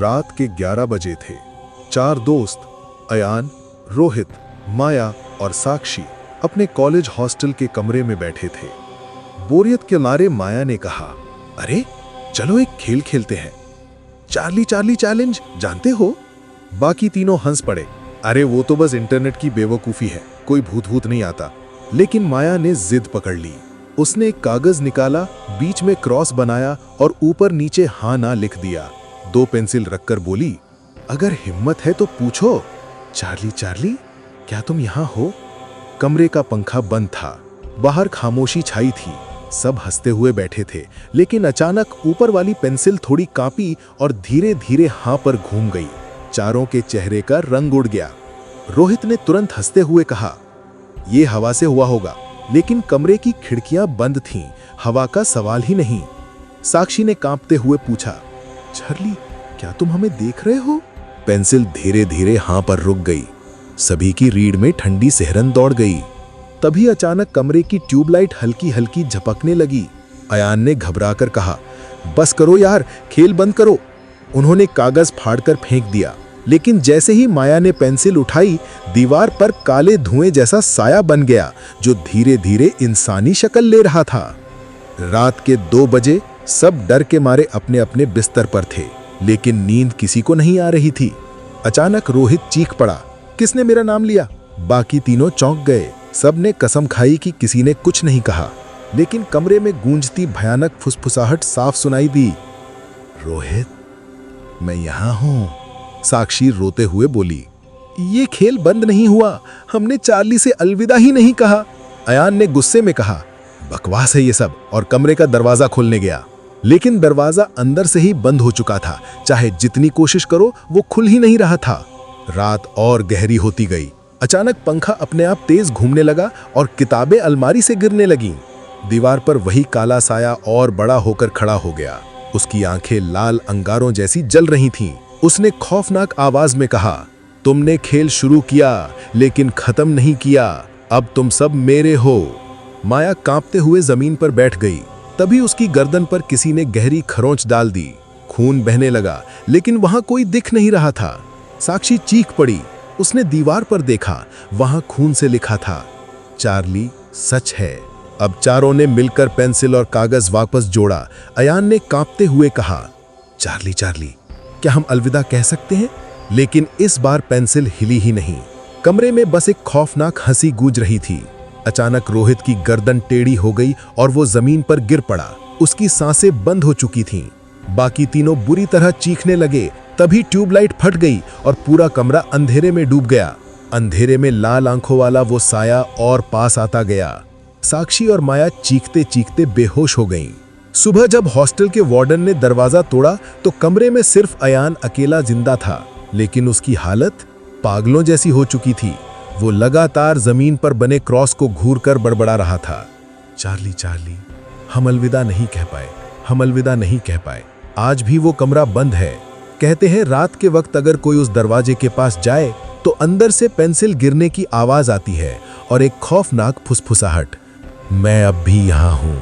रात के 11 बजे थे। 4 दोस्त अयान, रोहित, माया और साक्षी अपने कॉलेज हॉस्टल के कमरे में बैठे थे। बोरियत के मारे माया ने कहा, अरे चलो एक खेल खेलते हैं, चार्ली चार्ली चैलेंज, जानते हो? बाकी तीनों हंस पड़े। अरे वो तो बस इंटरनेट की बेवकूफ़ी है, कोई भूत भूत नहीं आता। लेकिन माया ने जिद पकड़ ली। उसने एक कागज निकाला, बीच में क्रॉस बनाया और ऊपर नीचे हाँ ना लिख दिया। 2 पेंसिल रखकर बोली, अगर हिम्मत है तो पूछो, चार्ली चार्ली क्या तुम यहाँ हो? कमरे का पंखा बंद था, बाहर खामोशी छाई थी, सब हंसते हुए बैठे थे। लेकिन अचानक ऊपर वाली पेंसिल थोड़ी कांपी और धीरे धीरे हाँ पर घूम गई। चारों के चेहरे का रंग उड़ गया। रोहित ने तुरंत हंसते हुए कहा, ये हवा से हुआ होगा। लेकिन कमरे की खिड़कियां बंद थीं, हवा का सवाल ही नहीं। साक्षी ने कांपते हुए पूछा, चार्ली क्या तुम हमें देख रहे हो? पेंसिल धीरे धीरे हाँ पर रुक गई। सभी की रीढ़ में ठंडी सिहरन दौड़ गई। तभी अचानक कमरे की ट्यूबलाइट हल्की हल्की झपकने लगी। अयान ने घबराकर कहा, बस करो यार, खेल बंद करो। उन्होंने कागज फाड़कर फेंक दिया। लेकिन जैसे ही माया ने पेंसिल उठाई, दीवार पर काले धुएं जैसा साया बन गया, जो धीरे धीरे इंसानी शक्ल ले रहा था। रात के 2 बजे सब डर के मारे अपने अपने बिस्तर पर थे, लेकिन नींद किसी को नहीं आ रही थी। अचानक रोहित चीख पड़ा, किसने मेरा नाम लिया? बाकी तीनों चौंक गए। सब ने कसम खाई कि किसी ने कुछ नहीं कहा। लेकिन कमरे में गूंजती भयानक फुसफुसाहट साफ सुनाई दी। रोहित, मैं यहां हूं, साक्षी रोते हुए बोली। ये खेल बंद नहीं हुआ, हमने चार्ली से अलविदा ही नहीं कहा। अयान ने गुस्से में कहा, बकवास है ये सब, और कमरे का दरवाजा खोलने गया। लेकिन दरवाजा अंदर से ही बंद हो चुका था, चाहे जितनी कोशिश करो वो खुल ही नहीं रहा था। रात और गहरी होती गई। अचानक पंखा अपने आप तेज घूमने लगा और किताबें अलमारी से गिरने लगीं। दीवार पर वही काला साया और बड़ा होकर खड़ा हो गया। उसकी आंखें लाल अंगारों जैसी जल रही थीं। उसने खौफनाक आवाज में कहा, तुमने खेल शुरू किया लेकिन खत्म नहीं किया, अब तुम सब मेरे हो। माया कांपते हुए जमीन पर बैठ गई। तभी उसकी गर्दन पर किसी ने गहरी खरोंच डाल दी। खून बहने लगा, लेकिन वहां कोई दिख नहीं रहा था। साक्षी चीख पड़ी। उसने दीवार पर देखा, वहां खून से लिखा था, चार्ली सच है। अब चारों ने मिलकर पेंसिल और कागज वापस जोड़ा। अयान ने कांपते हुए कहा, चार्ली चार्ली क्या हम अलविदा कह सकते हैं? लेकिन इस बार पेंसिल हिली ही नहीं। कमरे में बस एक खौफनाक हंसी गूंज रही थी। अचानक रोहित की गर्दन टेढ़ी हो गई और वो जमीन पर गिर पड़ा। उसकी सांसें बंद हो चुकी थीं। बाकी तीनों बुरी तरह चीखने लगे। तभी ट्यूबलाइट फट गई और पूरा कमरा अंधेरे में डूब गया। अंधेरे में लाल आंखों वाला वो साया और पास आता गया। साक्षी और माया चीखते चीखते बेहोश हो गईं। सुबह जब हॉस्टल के वार्डन ने दरवाजा तोड़ा तो कमरे में सिर्फ अयान अकेला जिंदा था, लेकिन उसकी हालत पागलों जैसी हो चुकी थी। वो लगातार जमीन पर बने क्रॉस को घूरकर बड़बड़ा रहा था, चार्ली चार्ली हम अलविदा नहीं कह पाए, हम अलविदा नहीं कह पाए। आज भी वो कमरा बंद है। कहते हैं रात के वक्त अगर कोई उस दरवाजे के पास जाए तो अंदर से पेंसिल गिरने की आवाज आती है और एक खौफनाक फुसफुसाहट, मैं अब भी यहां हूं।